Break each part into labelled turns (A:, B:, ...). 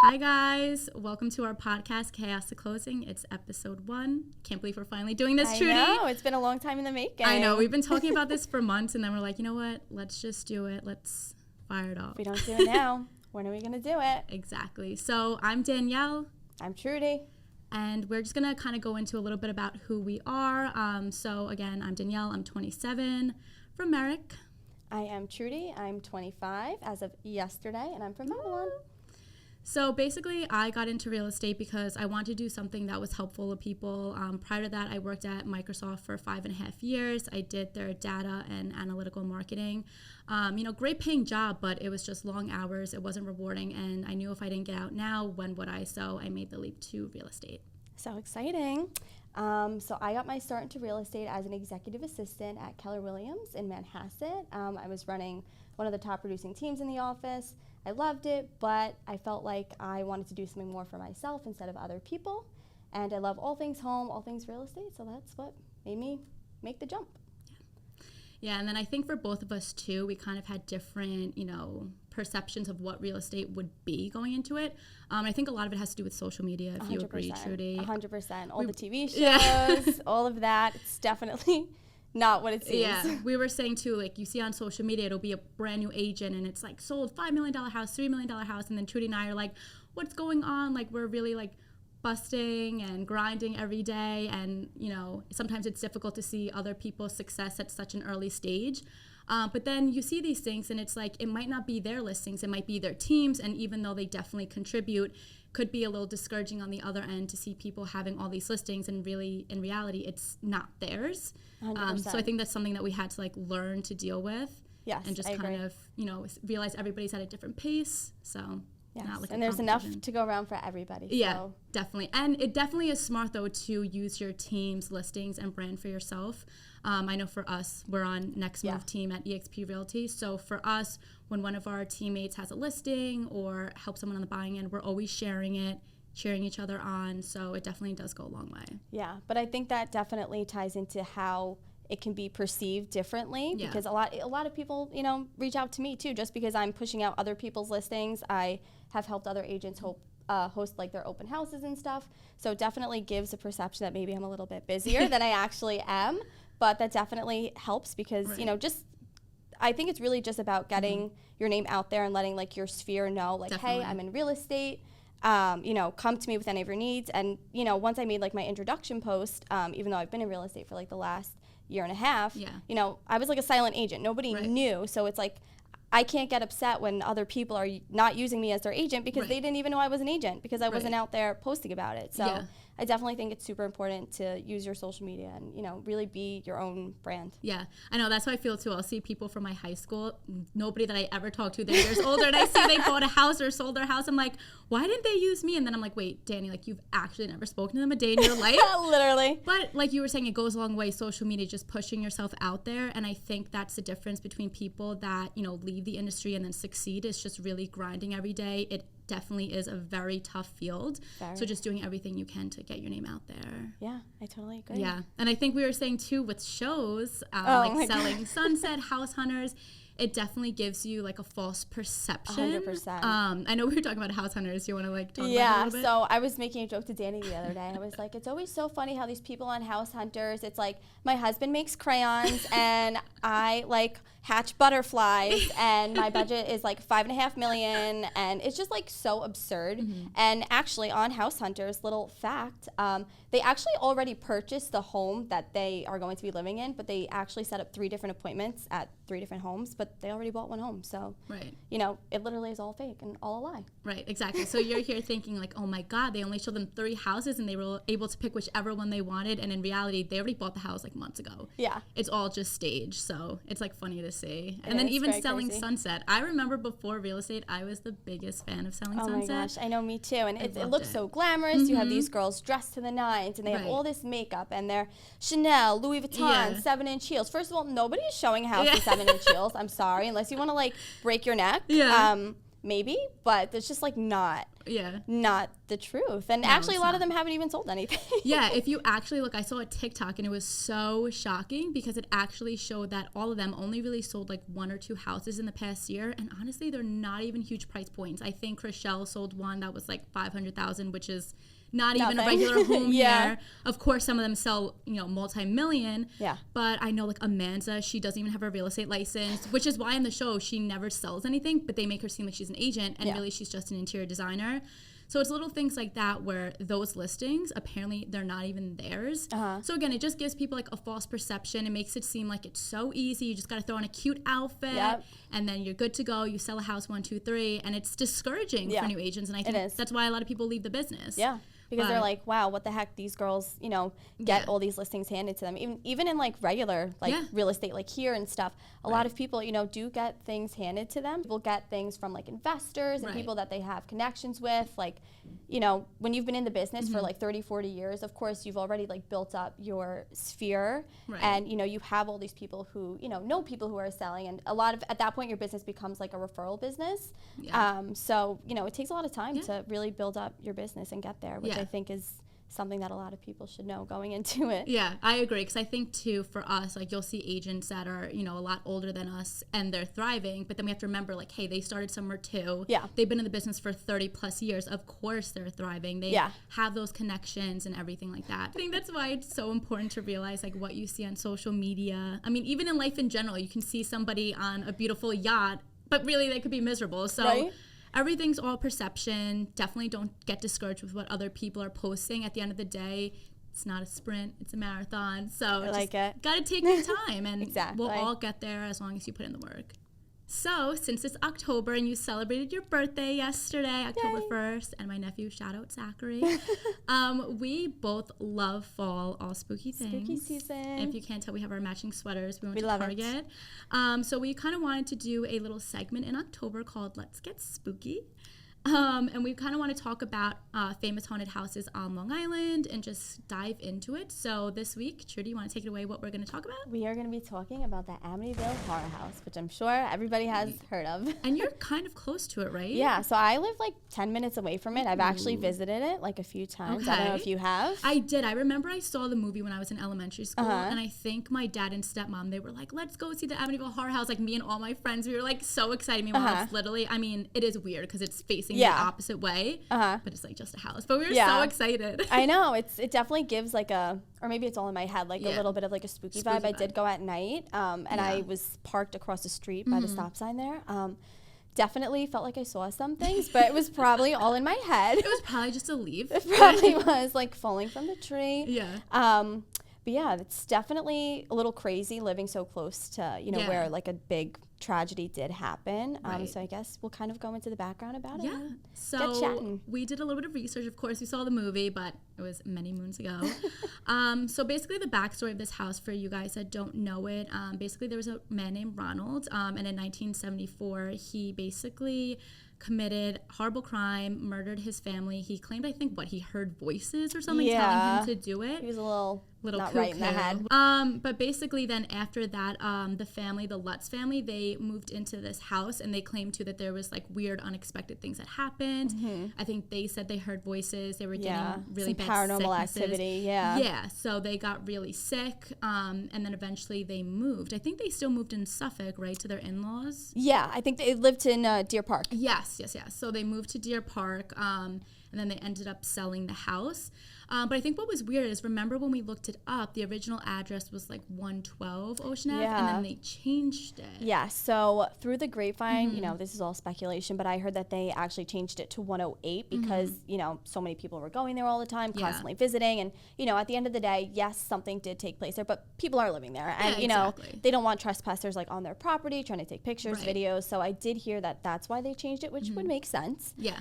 A: Hi guys, welcome to our podcast, Chaos to Closing. It's episode 1. Can't believe we're finally doing this, Trudy.
B: I know, it's been a long time in the making.
A: I know, we've been talking about this for months and then we're like, you know what, let's just do it. Let's fire it up.
B: If we don't do it now, when are we going to do it?
A: Exactly. So I'm Danielle.
B: I'm Trudy.
A: And we're just going to kind of go into a little bit about who we are. So again, I'm Danielle. I'm 27 from Merrick.
B: I am Trudy. I'm 25 as of yesterday, and I'm from Babylon.
A: So basically, I got into real estate because I wanted to do something that was helpful to people. Prior to that, I worked at Microsoft for 5.5 years. I did their data and analytical marketing. Great paying job, but it was just long hours. It wasn't rewarding, and I knew if I didn't get out now, when would I? So I made the leap to real estate.
B: So exciting. So I got my start into real estate as an executive assistant at Keller Williams in Manhasset. I was running one of the top producing teams in the office. I loved it, but I felt like I wanted to do something more for myself instead of other people. And I love all things home, all things real estate, so that's what made me make the jump.
A: Yeah, and then I think for both of us too, we kind of had different, perceptions of what real estate would be going into it. I think a lot of it has to do with social media, if 100%, you agree, Trudy.
B: 100%. All the TV shows, all of that, it's definitely not what it seems.
A: Yeah, we were saying too, like you see on social media, it'll be a brand new agent and it's like sold $5 million house, $3 million house. And then Trudy and I are like, what's going on? Like we're really like busting and grinding every day. And, sometimes it's difficult to see other people's success at such an early stage. But then you see these things and it's like, it might not be their listings, it might be their teams. And even though they definitely contribute, could be a little discouraging on the other end to see people having all these listings and really in reality it's not theirs. So I think that's something that we had to like learn to deal with.
B: Yes,
A: and just kind of realize everybody's at a different pace. So
B: yes, and there's enough to go around for everybody.
A: Yeah,
B: so.
A: Definitely. And it definitely is smart though to use your team's listings and brand for yourself. I know for us, we're on Next Move team at eXp Realty. So for us, when one of our teammates has a listing or helps someone on the buying end, we're always sharing it, cheering each other on. So it definitely does go a long way.
B: Yeah, but I think that definitely ties into how it can be perceived differently because a lot of people, reach out to me too, just because I'm pushing out other people's listings. I have helped other agents host like their open houses and stuff. So it definitely gives a perception that maybe I'm a little bit busier than I actually am. But that definitely helps because, I think it's really just about getting your name out there and letting like your sphere know like, hey, I'm in real estate, come to me with any of your needs. And, once I made like my introduction post, even though I've been in real estate for like the last year and a half, I was like a silent agent. Nobody knew. So it's like, I can't get upset when other people are not using me as their agent because they didn't even know I was an agent because I wasn't out there posting about it. So I definitely think it's super important to use your social media and, really be your own brand.
A: Yeah, I know. That's how I feel too. I'll see people from my high school, nobody that I ever talked to, they're years older, and I see they bought a house or sold their house. I'm like, why didn't they use me? And then I'm like, wait, Danny, like you've actually never spoken to them a day in your life?
B: Literally.
A: But like you were saying, it goes a long way. Social media, just pushing yourself out there. And I think that's the difference between people that, leave the industry and then succeed is just really grinding every day. It definitely is a very tough field. So just doing everything you can to get your name out there.
B: Yeah, I totally agree.
A: Yeah, and I think we were saying too with shows, Selling Sunset, House Hunters, it definitely gives you like a false perception.
B: 100%.
A: I know we were talking about House Hunters. Do you want to like talk about it a little bit?
B: So I was making a joke to Danny the other day. I was like, it's always so funny how these people on House Hunters, it's like my husband makes crayons and I like hatch butterflies and my budget is like $5.5 million and it's just like so absurd. And actually on House Hunters, little fact, they actually already purchased the home that they are going to be living in, but they actually set up 3 different appointments at 3 different homes, but they already bought one home. So, it literally is all fake and all a lie.
A: Right, exactly. So you're here thinking like, oh my God, they only showed them 3 houses and they were able to pick whichever one they wanted. And in reality, they already bought the house like months ago. Yeah. It's all just staged. So it's like funny to see. And then even Selling Sunset. I remember before real estate, I was the biggest fan of Selling Sunset.
B: Oh my gosh, I know, me too. And it looks so glamorous. You have these girls dressed to the nines and they have all this makeup and they're Chanel, Louis Vuitton, 7-inch heels. First of all, nobody is showing a house with 7-inch heels. I'm sorry, unless you want to like break your neck. maybe, but it's just like not the truth. And actually a lot of them haven't even sold anything.
A: Yeah, if you actually look, I saw a TikTok and it was so shocking because it actually showed that all of them only really sold like 1 or 2 houses in the past year, and honestly they're not even huge price points. I think Rochelle sold one that was like $500,000, which is not even a regular home here. Of course, some of them sell, multi-million. Yeah. But I know like Amanda, she doesn't even have her real estate license, which is why in the show she never sells anything, but they make her seem like she's an agent, and really she's just an interior designer. So it's little things like that where those listings, apparently they're not even theirs. So again, it just gives people like a false perception. It makes it seem like it's so easy. You just got to throw on a cute outfit and then you're good to go. You sell a house 1, 2, 3, and it's discouraging for new agents. And I think that's why a lot of people leave the business. Yeah.
B: Because they're like, wow, what the heck? These girls, get all these listings handed to them. Even in like regular real estate, like here and stuff, a lot of people, do get things handed to them. People get things from like investors and people that they have connections with. Like, when you've been in the business for like 30, 40 years, of course, you've already like built up your sphere. And, you have all these people who, know people who are selling. And a lot of, at that point, your business becomes like a referral business. So, it takes a lot of time to really build up your business and get there, which I think is something that a lot of people should know going into it.
A: Yeah, I agree. Because I think too, for us, like you'll see agents that are, a lot older than us and they're thriving, but then we have to remember like, hey, they started somewhere too. Yeah. They've been in the business for 30 plus years. Of course they're thriving. They have those connections and everything like that. I think that's why it's so important to realize like what you see on social media. I mean, even in life in general, you can see somebody on a beautiful yacht, but really they could be miserable. So everything's all perception. Definitely don't get discouraged with what other people are posting. At the end of the day, it's not a sprint, it's a marathon. So I like it. Gotta take your time, and we'll all get there as long as you put in the work. So, since it's October and you celebrated your birthday yesterday, October 1st, and my nephew, shout out Zachary, we both love fall, all spooky things.
B: Spooky season.
A: And if you can't tell, we have our matching sweaters. We went to Target. So we kind of wanted to do a little segment in October called Let's Get Spooky. And we kind of want to talk about famous haunted houses on Long Island and just dive into it. So this week, Trudy, you want to take it away what we're going to talk about?
B: We are going to be talking about the Amityville Horror House, which I'm sure everybody has heard of.
A: And you're kind of close to it, right?
B: Yeah, so I live like 10 minutes away from it. I've actually visited it like a few times. I don't know if you have.
A: I did. I remember I saw the movie when I was in elementary school, and I think my dad and stepmom, they were like, let's go see the Amityville Horror House. Like me and all my friends, we were like so excited. Meanwhile, it's literally, I mean, it is weird because it's facing the opposite way, but it's like just a house. But we were so excited.
B: I know. It definitely gives like a, or maybe it's all in my head, like a little bit of like a spooky vibe. I did go at night, and I was parked across the street by the stop sign there. Definitely felt like I saw some things, but it was probably all in my head.
A: It was probably just a leaf.
B: It probably was like falling from the tree.
A: Yeah.
B: But yeah, it's definitely a little crazy living so close to, where like a big tragedy did happen. So I guess we'll kind of go into the background about it.
A: Yeah. So we did a little bit of research. Of course, we saw the movie, but it was many moons ago. So basically the backstory of this house, for you guys that don't know it, basically there was a man named Ronald, and in 1974, he basically committed horrible crime, murdered his family. He claimed, I think, he heard voices or something telling him to do it.
B: He was a little not
A: cuckoo.
B: Right in the head.
A: But basically then after that, the Lutz family, they moved into this house, and they claimed too that there was like weird, unexpected things that happened. I think they said they heard voices. They were getting really bad
B: paranormal
A: sicknesses.
B: Activity.
A: Yeah. So they got really sick, and then eventually they moved. I think they still moved in Suffolk, right, to their in-laws.
B: Yeah, I think they lived in Deer Park.
A: Yes. So they moved to Deer Park, and then they ended up selling the house. But I think what was weird is, remember when we looked it up, the original address was like 112 Ocean Ave, and then they changed it.
B: Yeah, so through the grapevine, this is all speculation, but I heard that they actually changed it to 108 because, so many people were going there all the time, constantly visiting. And, at the end of the day, yes, something did take place there, but people are living there. And, they don't want trespassers like on their property, trying to take pictures, videos. So I did hear that that's why they changed it, which would make sense.
A: Yeah.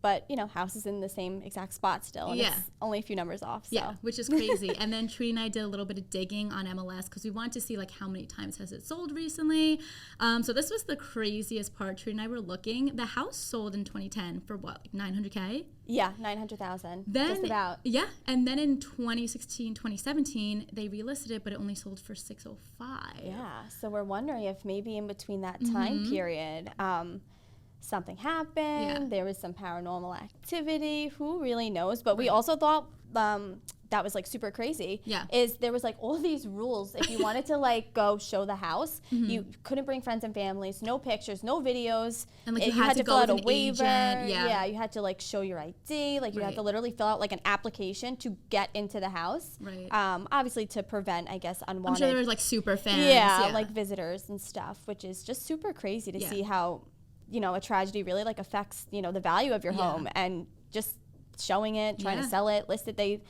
B: But, house is in the same exact spot still. And it's only a few numbers off. So.
A: Yeah, which is crazy. And then Trudy and I did a little bit of digging on MLS because we wanted to see like how many times has it sold recently. So this was the craziest part. Trudy and I were looking. The house sold in 2010 for what, like $900K?
B: Yeah, 900,000.
A: Then,
B: just about.
A: Yeah, and then in 2016, 2017, they relisted it, but it only sold for $605.
B: Yeah, so we're wondering if maybe in between that time period, something happened.
A: Yeah.
B: There was some paranormal activity. Who really knows? But we also thought that was like super crazy.
A: Yeah.
B: Is there was like all these rules. If you wanted to like go show the house, you couldn't bring friends and families, no pictures, no videos.
A: And like you had to
B: fill out a
A: an
B: waiver.
A: agent.
B: Yeah, you had to like show your ID. Like you had to literally fill out like an application to get into the house.
A: Right.
B: Obviously to prevent, I guess, unwanted.
A: I'm sure there was like super fans.
B: Yeah, like visitors and stuff, which is just super crazy to
A: Yeah.
B: see how, you know, a tragedy really like affects, you know, the value of your home, and just showing it, trying to sell it, list it. They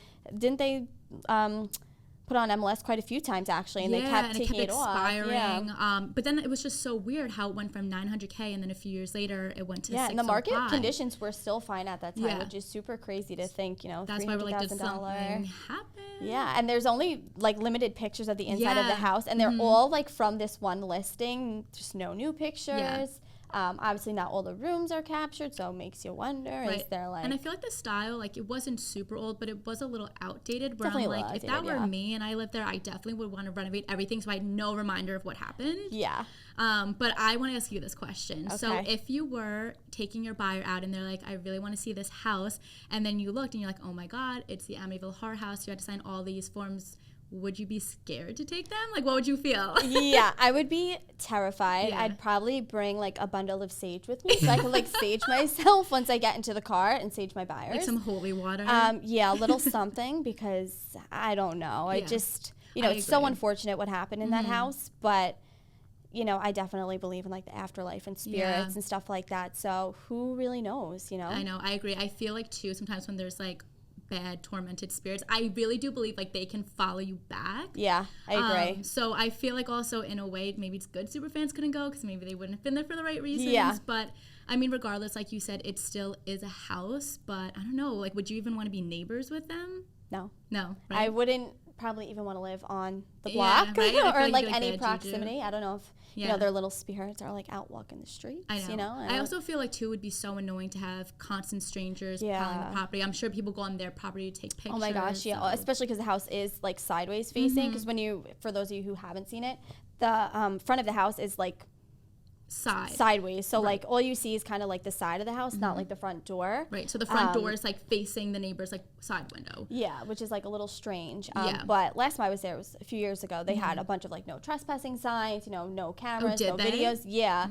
B: put on MLS quite a few times actually, and they kept taking it
A: expiring.
B: off.
A: But then it was just so weird how it went from 900K and then a few years later it went to 605.
B: And the market conditions were still fine at that time,
A: Yeah.
B: which is super crazy to think, you know,
A: That's why we're like, did something
B: $300,000.
A: happen?
B: Yeah, and there's only like limited pictures of the inside of the house, and they're all like from this one listing. Just no new pictures.
A: Yeah.
B: Obviously not all the rooms are captured, so it makes you wonder, is there like...
A: And I feel like the style, like it wasn't super old, but it was a little outdated, where
B: Definitely
A: I'm like, if that were me and I lived there, I definitely would want to renovate everything so I had no reminder of what happened.
B: Yeah.
A: But I want to ask you this question.
B: Okay.
A: So if you were taking your buyer out and they're like, I really want to see this house, and then you looked and you're like, oh my God, it's the Amityville Horror House, you had to sign all these forms, would you be scared to take them? Like, what would you feel?
B: Yeah, I would be terrified.
A: Yeah.
B: I'd probably bring like a bundle of sage with me so I could like sage myself once I get into the car and sage my buyers.
A: Like some holy water?
B: Yeah, a little something, because I don't know. I just, you know, it's so unfortunate what happened in that house, but you know, I definitely believe in like the afterlife and spirits and stuff like that. So who really knows, you know?
A: I know, I agree. I feel like too, sometimes when there's like bad tormented spirits, I really do believe like they can follow you back.
B: Yeah, I agree.
A: So I feel like also in a way maybe it's good super fans couldn't go because maybe they wouldn't have been there for the right reasons.
B: Yeah.
A: But I mean, regardless, like you said, it still is a house, but I don't know, like would you even want to be neighbors with them?
B: No,
A: right?
B: I wouldn't probably even want to live on the block or like any proximity. I don't know if you know, their little spirits are like out walking the streets.
A: I know.
B: You know?
A: I also feel like too, it would be so annoying to have constant strangers prowling the property. I'm sure people go on their property to take pictures.
B: Oh my gosh, yeah. Especially because the house is like sideways facing. Because when you, for those of you who haven't seen it, the front of the house is like sideways. So like all you see is kind of like the side of the house, not like the front door.
A: Right. So the front door is like facing the neighbor's like side window.
B: Yeah, which is like a little strange. But last time I was there, it was a few years ago. They had a bunch of like no trespassing signs, you know, no cameras, no videos. Yeah.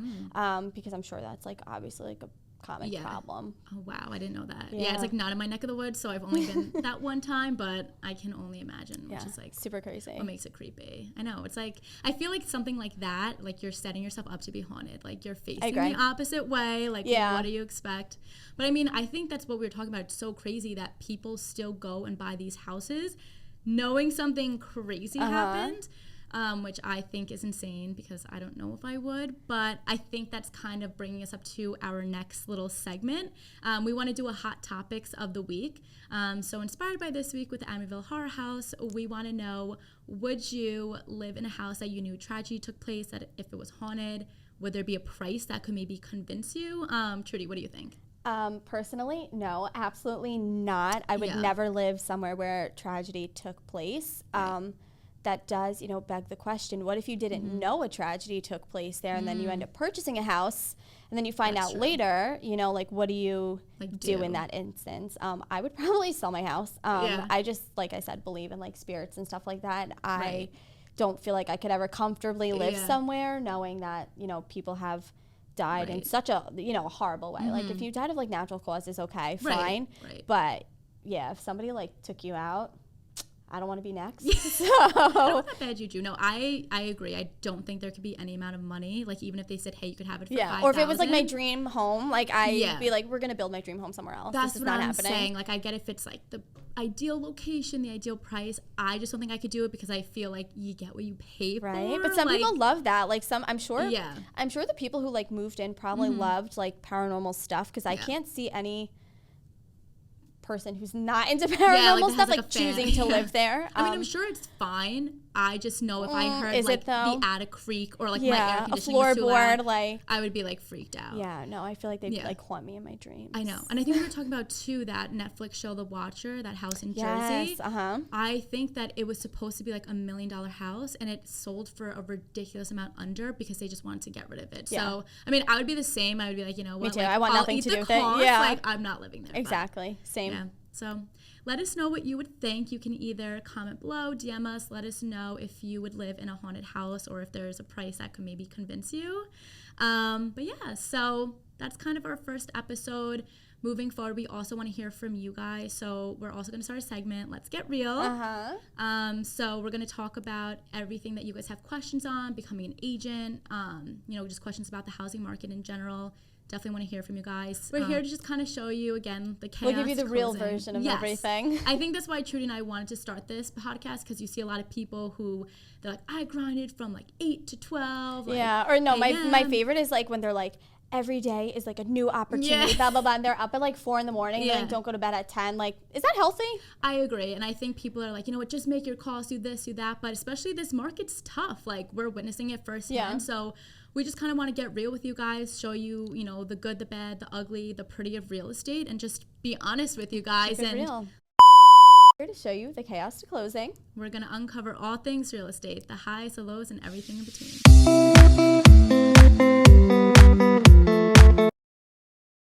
B: Because I'm sure that's like obviously like a common problem.
A: Oh wow, I didn't know that. Yeah, it's like not in my neck of the woods, so I've only been that one time, but I can only imagine, which is like
B: super crazy.
A: What makes it creepy. I know, it's like I feel like something like that, like you're setting yourself up to be haunted, like you're facing the opposite way, like what do you expect? But I mean, I think that's what we were talking about. It's so crazy that people still go and buy these houses knowing something crazy happened. Which I think is insane because I don't know if I would, but I think that's kind of bringing us up to our next little segment. We want to do a hot topics of the week. So inspired by this week with the Amityville Horror House, we want to know, would you live in a house that you knew tragedy took place, that if it was haunted, would there be a price that could maybe convince you? Trudy, what do you think?
B: Personally, no, absolutely not. I would never live somewhere where tragedy took place. That does, you know, beg the question, what if you didn't know a tragedy took place there and then you end up purchasing a house and then you find out later, you know, like what do you do in that instance? I would probably sell my house. I just, like I said, believe in like spirits and stuff like that. I don't feel like I could ever comfortably live somewhere knowing that, you know, people have died in such a, you know, a horrible way. Like if you died of like natural causes, okay, fine. But yeah, if somebody like took you out, I don't want to be next. So.
A: I don't want that bad juju. No, I agree. I don't think there could be any amount of money. Like even if they said, hey, you could have it for $5,000.
B: Or if it was like my dream home, like I'd be like, we're going to build my dream home somewhere else.
A: That's
B: this
A: what
B: is not
A: I'm
B: happening.
A: saying. Like I get if it's like the ideal location, the ideal price. I just don't think I could do it because I feel like you get what you pay for.
B: Right. But some people love that. Like some, I'm sure the people who like moved in probably loved like paranormal stuff because I can't see any person who's not into paranormal stuff like choosing to live there.
A: I mean, I'm sure it's fine, I just know if I heard
B: is
A: like
B: it though?
A: the attic creak or like my air
B: a
A: conditioning was too loud,
B: floorboard, like
A: I would be like freaked out.
B: yeah, no, I feel like they'd like haunt me in my dreams.
A: I know. And I think we were talking about too that Netflix show The Watcher, that house in Jersey.
B: Yes,
A: I think that it was supposed to be like $1 million house, and it sold for a ridiculous amount under because they just wanted to get rid of it. So I mean, I would be the same. I would be like, you know what,
B: me too.
A: like,
B: I want nothing to do with it. Yeah,
A: like I'm not living there.
B: Exactly. Same.
A: Yeah. So let us know what you would think. You can either comment below, DM us, let us know if you would live in a haunted house or if there's a price that could maybe convince you. But yeah, so that's kind of our first episode. Moving forward, we also want to hear from you guys. So we're also going to start a segment, Let's Get Real. So we're going to talk about everything that you guys have questions on, becoming an agent, you know, just questions about the housing market in general. Definitely want to hear from you guys. We're here to just kind of show you, again, the chaos.
B: We'll give you the real version of everything.
A: I think that's why Trudy and I wanted to start this podcast, because you see a lot of people who, they're like, I grinded from like 8 to 12. Like,
B: yeah, or no, my favorite is like when they're like, every day is like a new opportunity, blah, blah, blah. And they're up at like 4 a.m. and like, don't go to bed at 10. Like, is that healthy?
A: I agree. And I think people are like, you know what, just make your calls, do this, do that. But especially this market's tough. Like, we're witnessing it firsthand. So we just kind of want to get real with you guys, show you, you know, the good, the bad, the ugly, the pretty of real estate, and just be honest with you guys.
B: Keep it real. Here to show you the chaos to closing.
A: We're going to uncover all things real estate, the highs, the lows, and everything in between.